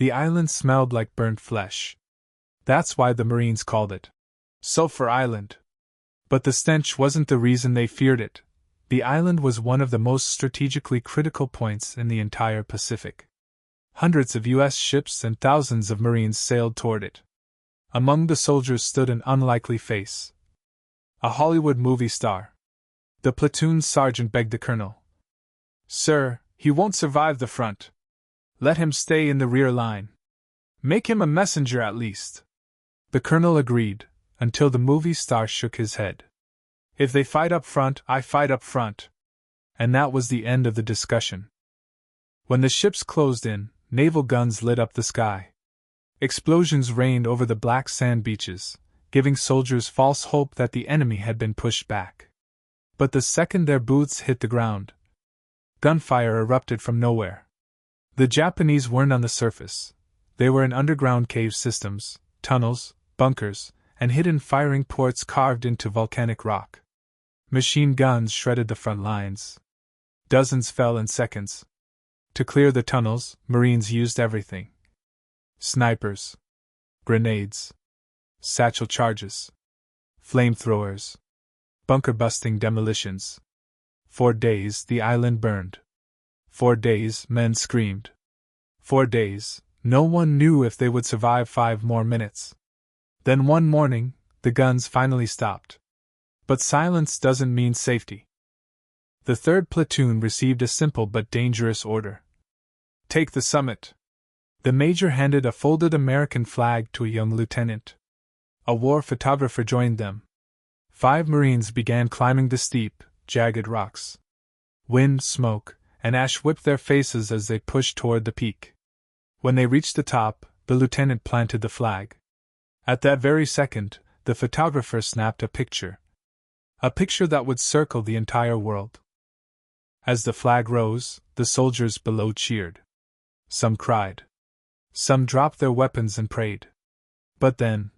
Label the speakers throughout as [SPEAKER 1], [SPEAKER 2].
[SPEAKER 1] The island smelled like burnt flesh. That's why the Marines called it Sulfur Island. But the stench wasn't the reason they feared it. The island was one of the most strategically critical points in the entire Pacific. Hundreds of U.S. ships and thousands of Marines sailed toward it. Among the soldiers stood an unlikely face. A Hollywood movie star. The platoon sergeant begged the colonel. "Sir, he won't survive the front. Let him stay in the rear line. Make him a messenger at least." The colonel agreed, until the movie star shook his head. "If they fight up front, I fight up front." And that was the end of the discussion. When the ships closed in, naval guns lit up the sky. Explosions rained over the black sand beaches, giving soldiers false hope that the enemy had been pushed back. But the second their boots hit the ground, gunfire erupted from nowhere. The Japanese weren't on the surface. They were in underground cave systems, tunnels, bunkers, and hidden firing ports carved into volcanic rock. Machine guns shredded the front lines. Dozens fell in seconds. To clear the tunnels, Marines used everything. Snipers, grenades, satchel charges, flamethrowers, bunker-busting demolitions. 4 days the island burned. 4 days men screamed. 4 days, no one knew if they would survive 5 more minutes. Then one morning, the guns finally stopped. But silence doesn't mean safety. The 3rd platoon received a simple but dangerous order. "Take the summit." The major handed a folded American flag to a young lieutenant. A war photographer joined them. 5 Marines began climbing the steep, jagged rocks. Wind, smoke, and ash whipped their faces as they pushed toward the peak. When they reached the top, the lieutenant planted the flag. At that very second, the photographer snapped a picture. A picture that would circle the entire world. As the flag rose, the soldiers below cheered. Some cried. Some dropped their weapons and prayed. But then,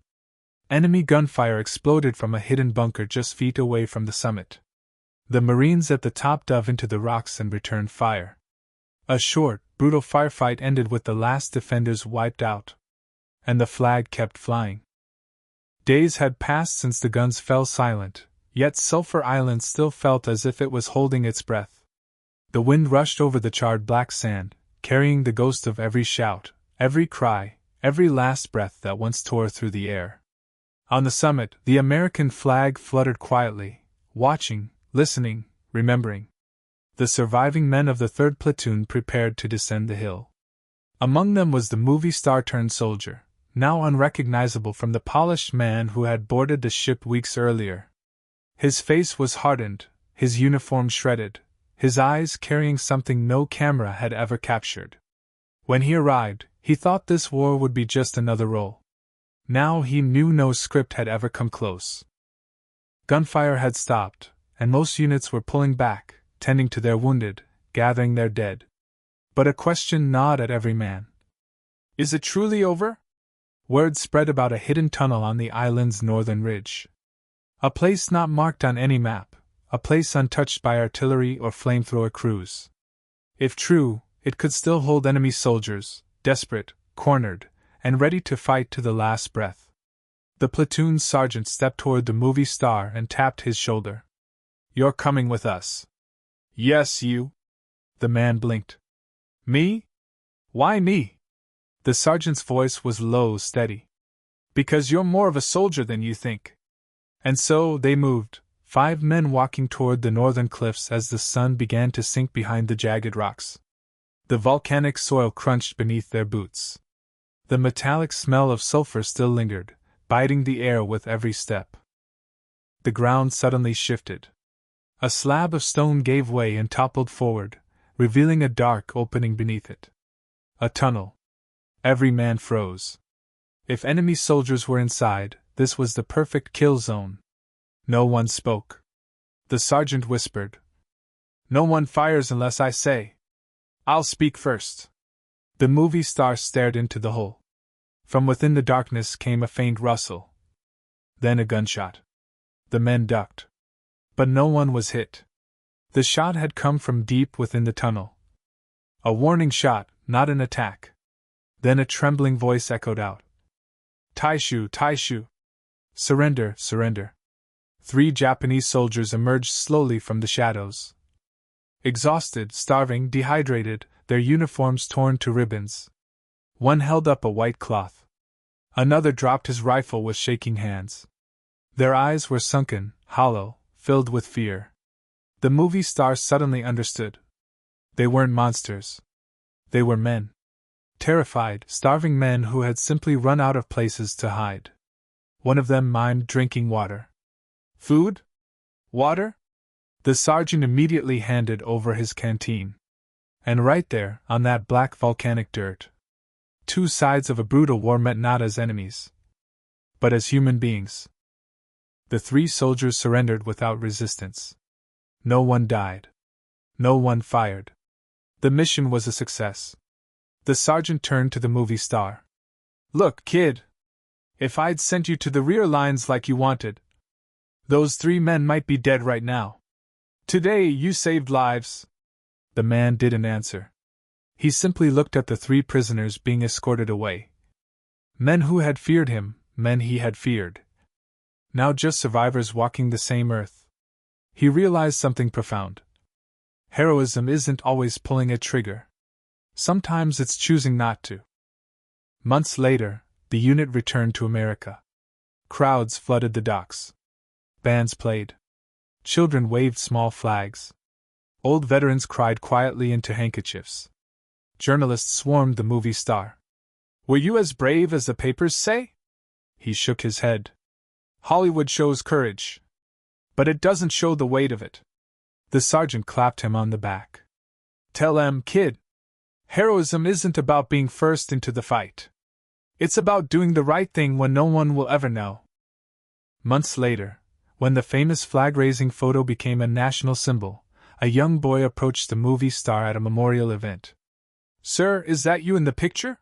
[SPEAKER 1] enemy gunfire exploded from a hidden bunker just feet away from the summit. The Marines at the top dove into the rocks and returned fire. A short, brutal firefight ended with the last defenders wiped out. And the flag kept flying. Days had passed since the guns fell silent, yet Sulfur Island still felt as if it was holding its breath. The wind rushed over the charred black sand, carrying the ghost of every shout, every cry, every last breath that once tore through the air. On the summit, the American flag fluttered quietly, watching, listening, remembering. The surviving men of the 3rd platoon prepared to descend the hill. Among them was the movie star-turned-soldier, now unrecognizable from the polished man who had boarded the ship weeks earlier. His face was hardened, his uniform shredded, his eyes carrying something no camera had ever captured. When he arrived, he thought this war would be just another role. Now he knew no script had ever come close. Gunfire had stopped, and most units were pulling back, tending to their wounded, gathering their dead. But a question gnawed at every man. "Is it truly over?" Word spread about a hidden tunnel on the island's northern ridge. A place not marked on any map, a place untouched by artillery or flamethrower crews. If true, it could still hold enemy soldiers, desperate, cornered, and ready to fight to the last breath. The platoon sergeant stepped toward the movie star and tapped his shoulder. "You're coming with us." "Yes, you." The man blinked. "Me? Why me?" The sergeant's voice was low, steady. "Because you're more of a soldier than you think." And so they moved, 5 men walking toward the northern cliffs as the sun began to sink behind the jagged rocks. The volcanic soil crunched beneath their boots. The metallic smell of sulfur still lingered, biting the air with every step. The ground suddenly shifted. A slab of stone gave way and toppled forward, revealing a dark opening beneath it. A tunnel. Every man froze. If enemy soldiers were inside, this was the perfect kill zone. No one spoke. The sergeant whispered, "No one fires unless I say. I'll speak first." The movie star stared into the hole. From within the darkness came a faint rustle. Then a gunshot. The men ducked. But no one was hit. The shot had come from deep within the tunnel. A warning shot, not an attack. Then a trembling voice echoed out. Taishu, Taishu! Surrender, surrender! 3 Japanese soldiers emerged slowly from the shadows. Exhausted, starving, dehydrated, their uniforms torn to ribbons. One held up a white cloth. Another dropped his rifle with shaking hands. Their eyes were sunken, hollow, filled with fear. The movie star suddenly understood. They weren't monsters. They were men. Terrified, starving men who had simply run out of places to hide. One of them mimed drinking water. Food? Water? The sergeant immediately handed over his canteen. And right there, on that black volcanic dirt, 2 sides of a brutal war met not as enemies, but as human beings. The 3 soldiers surrendered without resistance. No one died. No one fired. The mission was a success. The sergeant turned to the movie star. Look, kid. If I'd sent you to the rear lines like you wanted, those 3 men might be dead right now. Today you saved lives. The man didn't answer. He simply looked at the 3 prisoners being escorted away. Men who had feared him, men he had feared. Now just survivors walking the same earth. He realized something profound. Heroism isn't always pulling a trigger. Sometimes it's choosing not to. Months later, the unit returned to America. Crowds flooded the docks. Bands played. Children waved small flags. Old veterans cried quietly into handkerchiefs. Journalists swarmed the movie star. Were you as brave as the papers say? He shook his head. Hollywood shows courage, but it doesn't show the weight of it. The sergeant clapped him on the back. Tell 'em, kid. Heroism isn't about being first into the fight. It's about doing the right thing when no one will ever know. Months later, when the famous flag-raising photo became a national symbol, a young boy approached the movie star at a memorial event. Sir, is that you in the picture?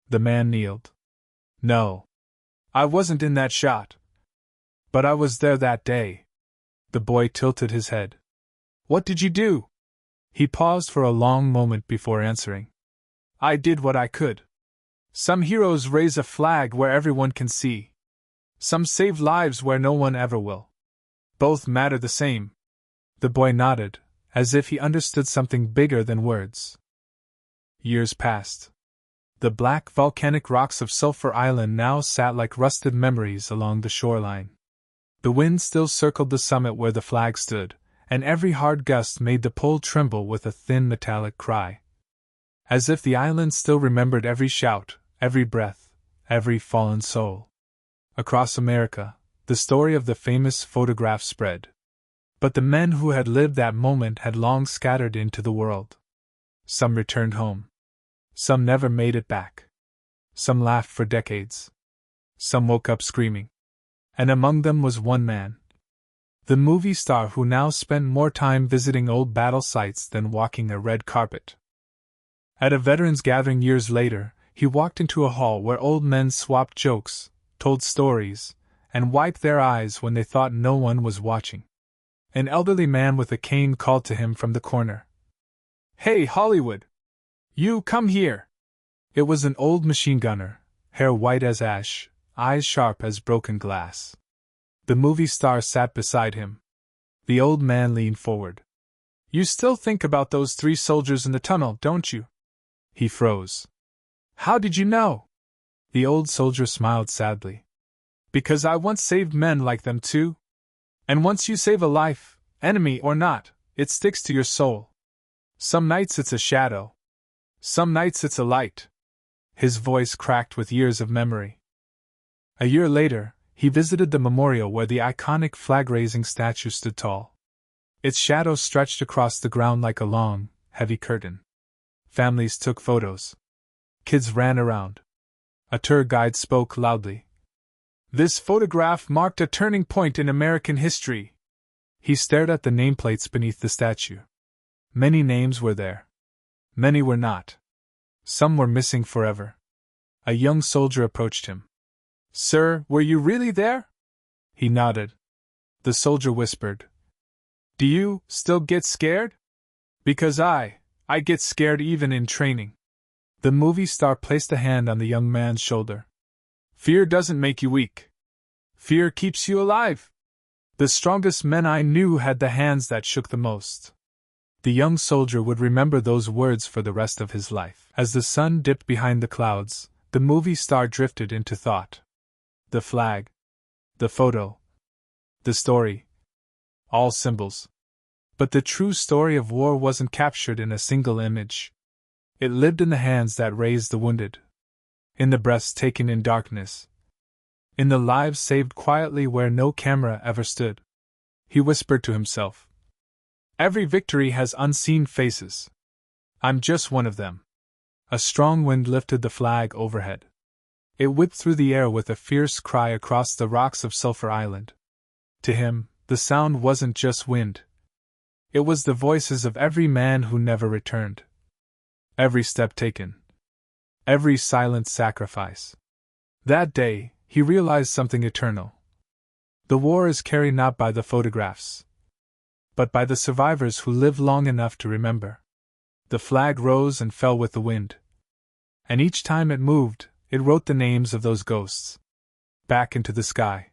[SPEAKER 1] The man kneeled. No. I wasn't in that shot. But I was there that day. The boy tilted his head. What did you do? He paused for a long moment before answering. I did what I could. Some heroes raise a flag where everyone can see. Some save lives where no one ever will. Both matter the same. The boy nodded, as if he understood something bigger than words. Years passed. The black volcanic rocks of Sulfur Island now sat like rusted memories along the shoreline. The wind still circled the summit where the flag stood, and every hard gust made the pole tremble with a thin metallic cry. As if the island still remembered every shout, every breath, every fallen soul. Across America, the story of the famous photograph spread. But the men who had lived that moment had long scattered into the world. Some returned home. Some never made it back. Some laughed for decades. Some woke up screaming. And among them was one man. The movie star who now spent more time visiting old battle sites than walking a red carpet. At a veterans' gathering years later, he walked into a hall where old men swapped jokes, told stories, and wiped their eyes when they thought no one was watching. An elderly man with a cane called to him from the corner. Hey, Hollywood! You come here! It was an old machine gunner, hair white as ash, eyes sharp as broken glass. The movie star sat beside him. The old man leaned forward. You still think about those 3 soldiers in the tunnel, don't you? He froze. How did you know? The old soldier smiled sadly. Because I once saved men like them too. And once you save a life, enemy or not, it sticks to your soul. Some nights it's a shadow. Some nights it's a light. His voice cracked with years of memory. A year later, he visited the memorial where the iconic flag-raising statue stood tall. Its shadow stretched across the ground like a long, heavy curtain. Families took photos. Kids ran around. A tour guide spoke loudly. This photograph marked a turning point in American history. He stared at the nameplates beneath the statue. Many names were there. Many were not. Some were missing forever. A young soldier approached him. Sir, were you really there? He nodded. The soldier whispered. Do you still get scared? Because I get scared even in training. The movie star placed a hand on the young man's shoulder. Fear doesn't make you weak. Fear keeps you alive. The strongest men I knew had the hands that shook the most. The young soldier would remember those words for the rest of his life. As the sun dipped behind the clouds, the movie star drifted into thought. The flag, the photo, the story, all symbols. But the true story of war wasn't captured in a single image. It lived in the hands that raised the wounded, in the breaths taken in darkness, in the lives saved quietly where no camera ever stood. He whispered to himself, "Every victory has unseen faces. I'm just one of them." A strong wind lifted the flag overhead. It whipped through the air with a fierce cry across the rocks of Sulfur Island. To him, the sound wasn't just wind. It was the voices of every man who never returned. Every step taken. Every silent sacrifice. That day, he realized something eternal. The war is carried not by the photographs, but by the survivors who live long enough to remember. The flag rose and fell with the wind. And each time it moved, it wrote the names of those ghosts back into the sky.